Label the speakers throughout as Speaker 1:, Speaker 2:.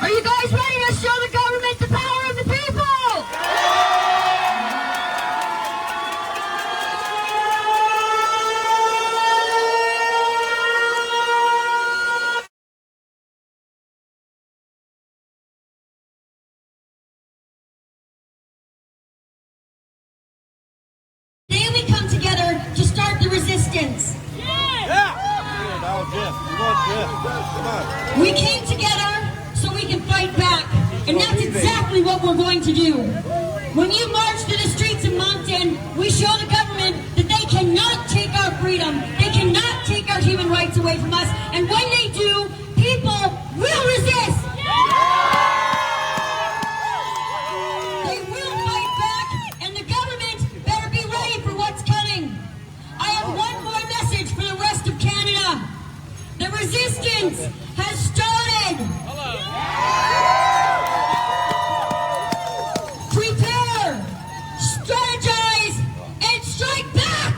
Speaker 1: Are you guys ready to show the government the power of the people? Today we come together to start the resistance. We came together so we can fight back, and that's exactly what we're going to do. When you march through the streets of Moncton, we show the government that they cannot take our freedom, they cannot take our human rights away from us, and when they do, people will resist. They will fight back, and the government better be ready for what's coming. I have one more message for the rest of Canada. The resistance has started. Prepare, strategize, and strike back.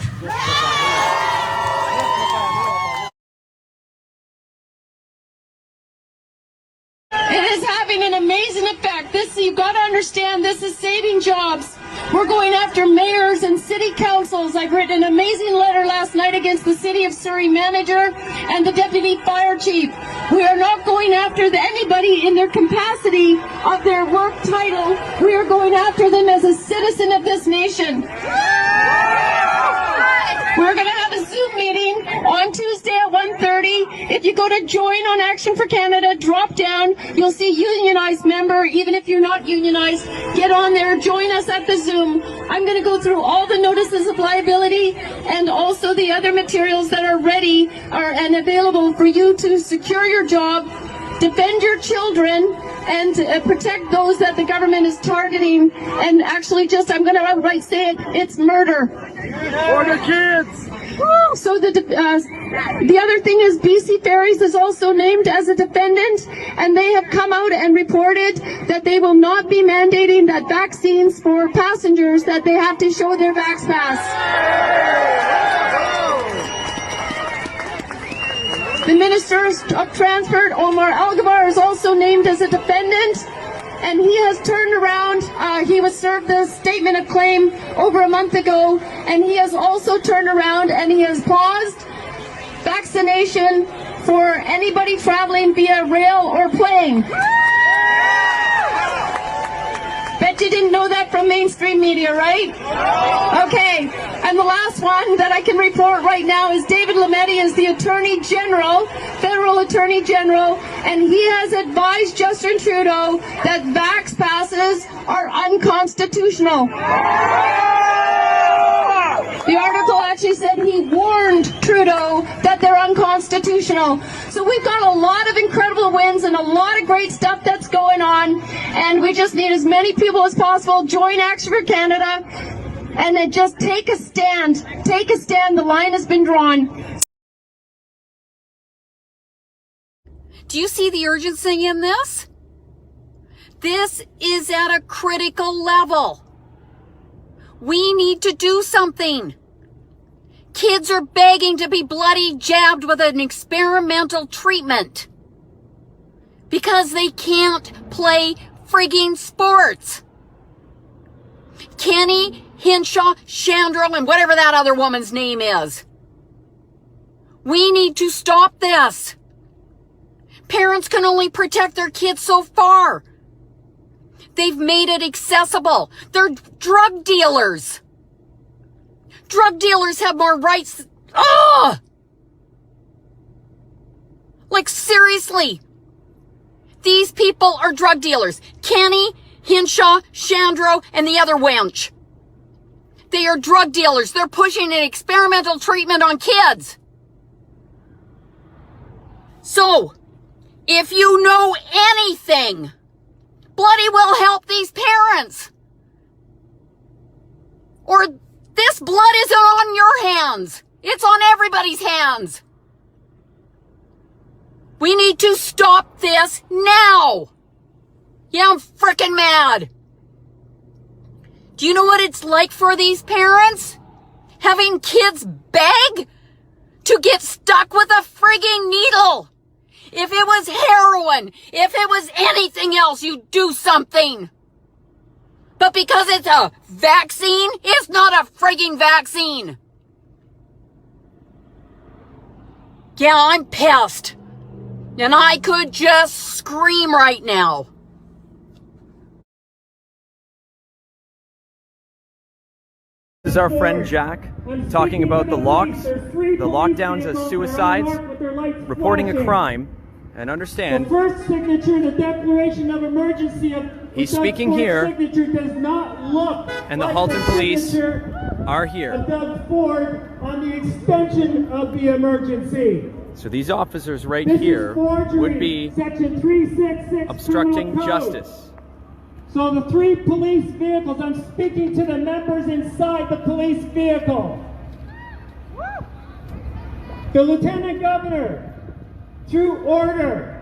Speaker 2: It is having an amazing effect. You've got to understand, this is saving jobs. We're going after mayors and city councils. I've written an amazing letter last night against the City of Surrey manager and the deputy fire chief. We are not going after anybody in their capacity of their work title. We are going after them as a citizen of this nation. We're going to have a Zoom meeting on Tuesday at 1:30. If you go to Join on Action for Canada, drop down, you'll see unionized member. Even if you're not unionized, get on there, join us at the Zoom. I'm going to go through all the notices of liability and also the other materials that are ready and available for you to secure your job, defend your children, and protect those that the government is targeting. And actually, I'm going to outright say it, it's murder.
Speaker 3: For the kids!
Speaker 2: So the other thing is BC Ferries is also named as a defendant, and they have come out and reported that they will not be mandating that vaccines for passengers, that they have to show their vax pass. The Minister of Transport, Omar Algavar, is also named as a defendant, and he has turned around. He was served the statement of claim over a month ago, and he has also turned around and he has paused vaccination for anybody traveling via rail or plane. Bet you didn't know that from mainstream media, right? Okay, and the last one that I can report right now is David Lametti is the Attorney General, Federal Attorney General, and he has advised Justin Trudeau that vax passes are unconstitutional. The article actually said he warned Trudeau that they're unconstitutional. So we've got a lot of incredible wins and a lot of great stuff that's going on, and we just need as many people as possible. Join Action for Canada and then just take a stand. Take a stand. The line has been drawn.
Speaker 4: Do you see the urgency in this? This is at a critical level. We need to do something. Kids are begging to be bloody jabbed with an experimental treatment because they can't play frigging sports. Kenny, Hinshaw, Chandra, and whatever that other woman's name is. We need to stop this. Parents can only protect their kids so far. They've made it accessible. They're drug dealers. Drug dealers have more rights. Ugh! Like, seriously. These people are drug dealers. Kenny, Hinshaw, Chandro, and the other wench. They are drug dealers. They're pushing an experimental treatment on kids. So, if you know anything, bloody will help these parents. Or this blood isn't on your hands. It's on everybody's hands. We need to stop this now. Yeah, I'm freaking mad. Do you know what it's like for these parents? Having kids beg to get stuck with a frigging needle. If it was heroin, if it was anything else, you'd do something. But because it's a vaccine, it's not a frigging vaccine. Yeah, I'm pissed. And I could just scream right now.
Speaker 5: This is our friend Jack talking about the lockdowns as suicides, reporting a crime, and understand.
Speaker 6: The first signature, the declaration of emergency.
Speaker 5: He's speaking here,
Speaker 6: signature does not look
Speaker 5: and the
Speaker 6: like
Speaker 5: Halton police
Speaker 6: signature
Speaker 5: are here.
Speaker 6: of Doug Ford on the extension of the emergency.
Speaker 5: So these officers right
Speaker 6: This
Speaker 5: here
Speaker 6: is forgery,
Speaker 5: would be
Speaker 6: Section 366
Speaker 5: obstructing
Speaker 6: Criminal Code.
Speaker 5: justice.
Speaker 6: So the three police vehicles, I'm speaking to the members inside the police vehicle. The Lieutenant Governor, through order,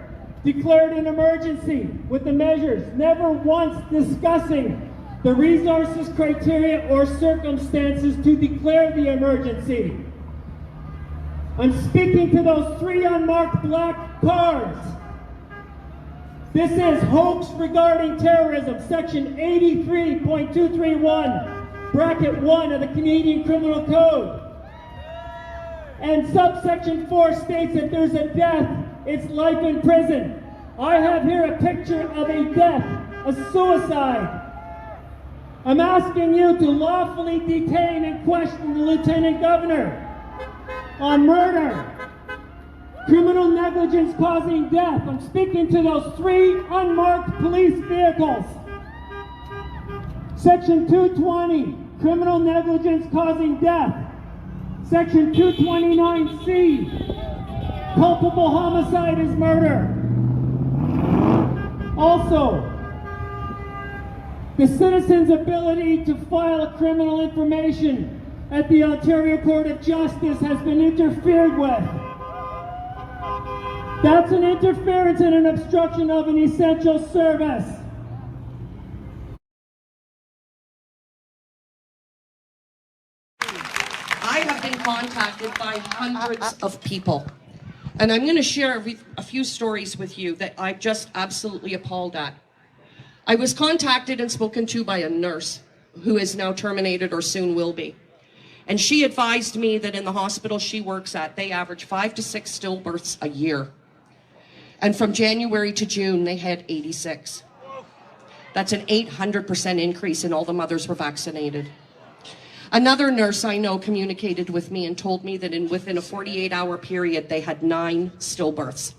Speaker 6: declared an emergency with the measures, never once discussing the resources, criteria, or circumstances to declare the emergency. I'm speaking to those three unmarked black cars. This is hoax regarding terrorism, section 83.231, bracket 1 of the Canadian Criminal Code. And subsection 4 states that there's a death, it's life in prison. I have here a picture of a death, a suicide. I'm asking you to lawfully detain and question the Lieutenant Governor on murder, criminal negligence causing death. I'm speaking to those three unmarked police vehicles. Section 220, criminal negligence causing death. Section 229C, culpable homicide is murder. Also, the citizen's ability to file a criminal information at the Ontario Court of Justice has been interfered with. That's an interference and an obstruction of an essential service.
Speaker 7: I have been contacted by hundreds of people, and I'm going to share a few stories with you that I'm just absolutely appalled at. I was contacted and spoken to by a nurse who is now terminated or soon will be. And she advised me that in the hospital she works at, they average 5 to 6 stillbirths a year. And from January to June, they had 86. That's an 800% increase in all the mothers were vaccinated. Another nurse I know communicated with me and told me that within a 48-hour period, they had 9 stillbirths.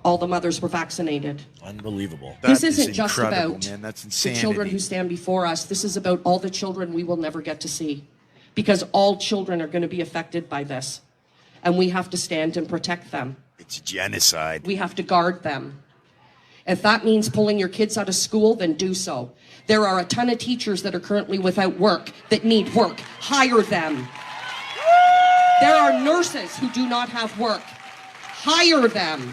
Speaker 7: All the mothers were vaccinated.
Speaker 8: Unbelievable.
Speaker 7: This isn't just about
Speaker 8: the
Speaker 7: children who stand before us. This is about all the children we will never get to see, because all children are going to be affected by this, and we have to stand and protect them.
Speaker 8: It's genocide.
Speaker 7: We have to guard them. If that means pulling your kids out of school, then do so. There are a ton of teachers that are currently without work that need work. Hire them. There are nurses who do not have work. Hire them.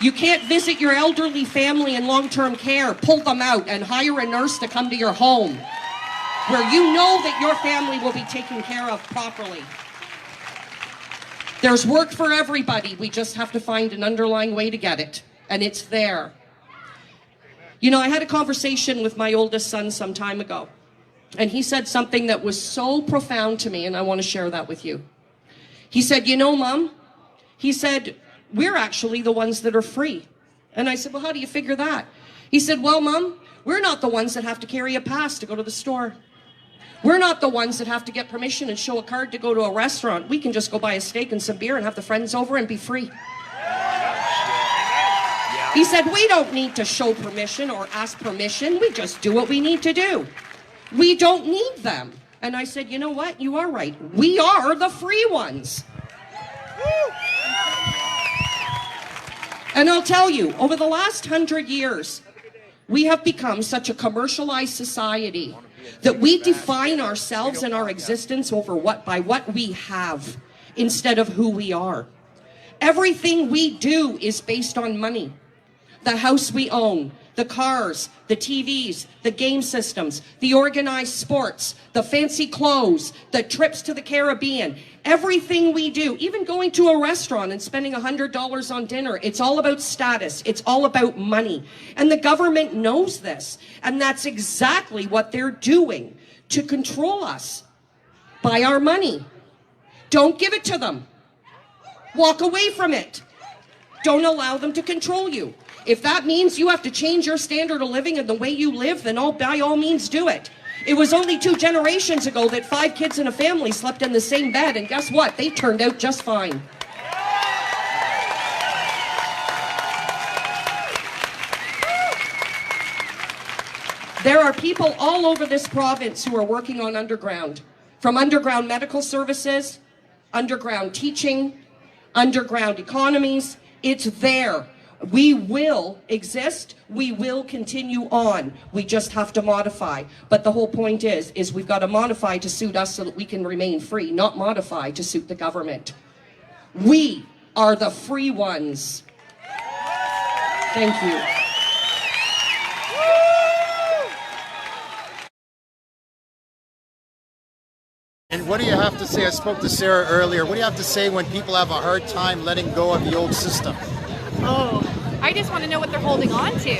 Speaker 7: You can't visit your elderly family in long-term care. Pull them out and hire a nurse to come to your home, where you know that your family will be taken care of properly. There's work for everybody. We just have to find an underlying way to get it, and it's there. You know, I had a conversation with my oldest son some time ago, and he said something that was so profound to me, and I want to share that with you. He said, you know, Mom, he said, we're actually the ones that are free. And I said, well, how do you figure that? He said, well, Mom, we're not the ones that have to carry a pass to go to the store. We're not the ones that have to get permission and show a card to go to a restaurant. We can just go buy a steak and some beer and have the friends over and be free. He said, we don't need to show permission or ask permission. We just do what we need to do. We don't need them. And I said, you know what? You are right. We are the free ones. And I'll tell you, over the last 100 years, we have become such a commercialized society that we define ourselves and our existence by what we have instead of who we are. Everything we do is based on money. The house we own, the cars, the TVs, the game systems, the organized sports, the fancy clothes, the trips to the Caribbean, everything we do, even going to a restaurant and spending $100 on dinner, it's all about status. It's all about money. And the government knows this. And that's exactly what they're doing to control us. Buy our money. Don't give it to them. Walk away from it. Don't allow them to control you. If that means you have to change your standard of living and the way you live, then by all means do it. It was only 2 generations ago that 5 kids in a family slept in the same bed, and guess what? They turned out just fine. There are people all over this province who are working on underground, from underground medical services, underground teaching, underground economies. It's there. We will exist. We will continue on. We just have to modify. But the whole point is we've got to modify to suit us so that we can remain free, not modify to suit the government. We are the free ones. Thank you.
Speaker 9: And what do you have to say? I spoke to Sarah earlier. What do you have to say when people have a hard time letting go of the old system?
Speaker 10: Oh, I just want to know what they're holding on to.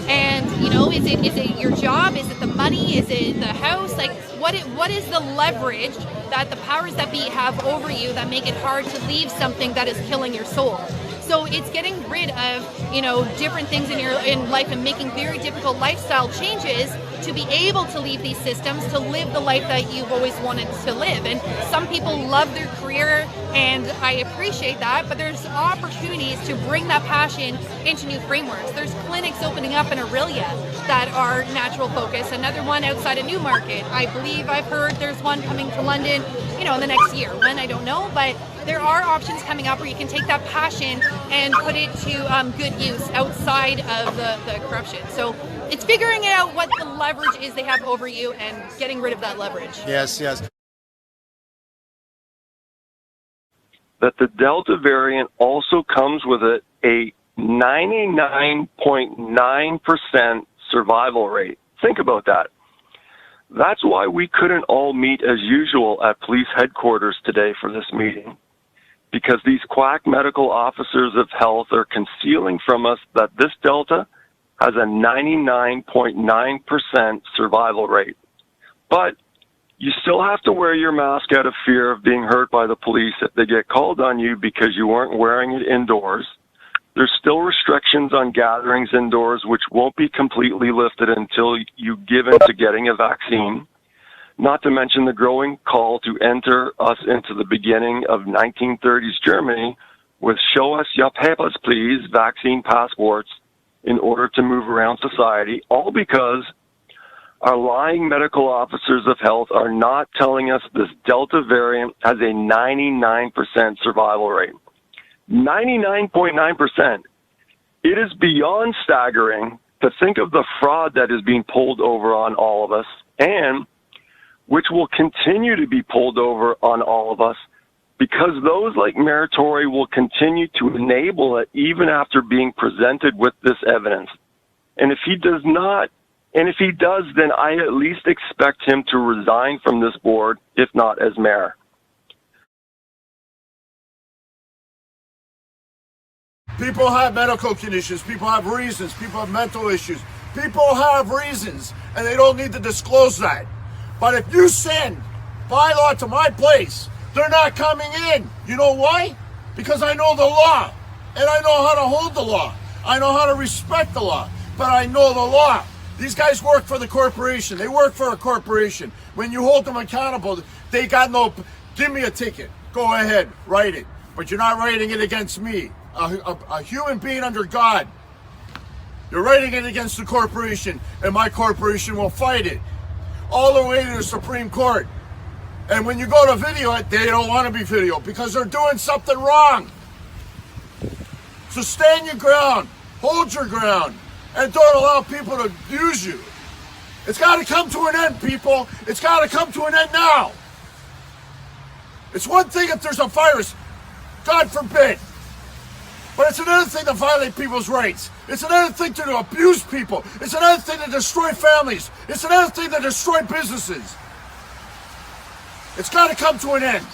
Speaker 10: And, you know, is it your job? Is it the money? Is it the house? Like, what is the leverage that the powers that be have over you that make it hard to leave something that is killing your soul? So it's getting rid of, you know, different things in life and making very difficult lifestyle changes to be able to leave these systems, to live the life that you've always wanted to live. And some people love their career, and I appreciate that, but there's opportunities to bring that passion into new frameworks. There's clinics opening up in Aurelia that are natural focus, another one outside of Newmarket. I believe I've heard there's one coming to London, you know, in the next year. When, I don't know, but there are options coming up where you can take that passion and put it to good use outside of the corruption. So it's figuring out what the leverage is they have over you and getting rid of that leverage.
Speaker 9: Yes, yes.
Speaker 11: That the Delta variant also comes with a 99.9% survival rate. Think about that. That's why we couldn't all meet as usual at police headquarters today for this meeting, because these quack medical officers of health are concealing from us that this Delta has a 99.9% survival rate. But you still have to wear your mask out of fear of being hurt by the police if they get called on you because you weren't wearing it indoors. There's still restrictions on gatherings indoors, which won't be completely lifted until you give in to getting a vaccine. Not to mention the growing call to enter us into the beginning of 1930s Germany with show us your papers, please, vaccine passports in order to move around society, all because our lying medical officers of health are not telling us this Delta variant has a 99% survival rate. 99.9%. It is beyond staggering to think of the fraud that is being pulled over on all of us, and which will continue to be pulled over on all of us, because those like Mayor Tory will continue to enable it even after being presented with this evidence. And if he does not, and if he does, then I at least expect him to resign from this board, if not as mayor.
Speaker 3: People have medical conditions, people have reasons, people have mental issues. People have reasons, and they don't need to disclose that. But if you send bylaw to my place, they're not coming in. You know why? Because I know the law, and I know how to hold the law. I know how to respect the law, but I know the law. These guys work for the corporation. They work for a corporation. When you hold them accountable, they got no, give me a ticket. Go ahead, write it. But you're not writing it against me, a human being under God. You're writing it against the corporation, and my corporation will fight it all the way to the Supreme Court. And when you go to video it, they don't want to be video because they're doing something wrong. So stand your ground, hold your ground, and don't allow people to abuse you. It's got to come to an end, people. It's got to come to an end now. It's one thing if there's a virus, God forbid. But it's another thing to violate people's rights. It's another thing to abuse people. It's another thing to destroy families. It's another thing to destroy businesses. It's got to come to an end.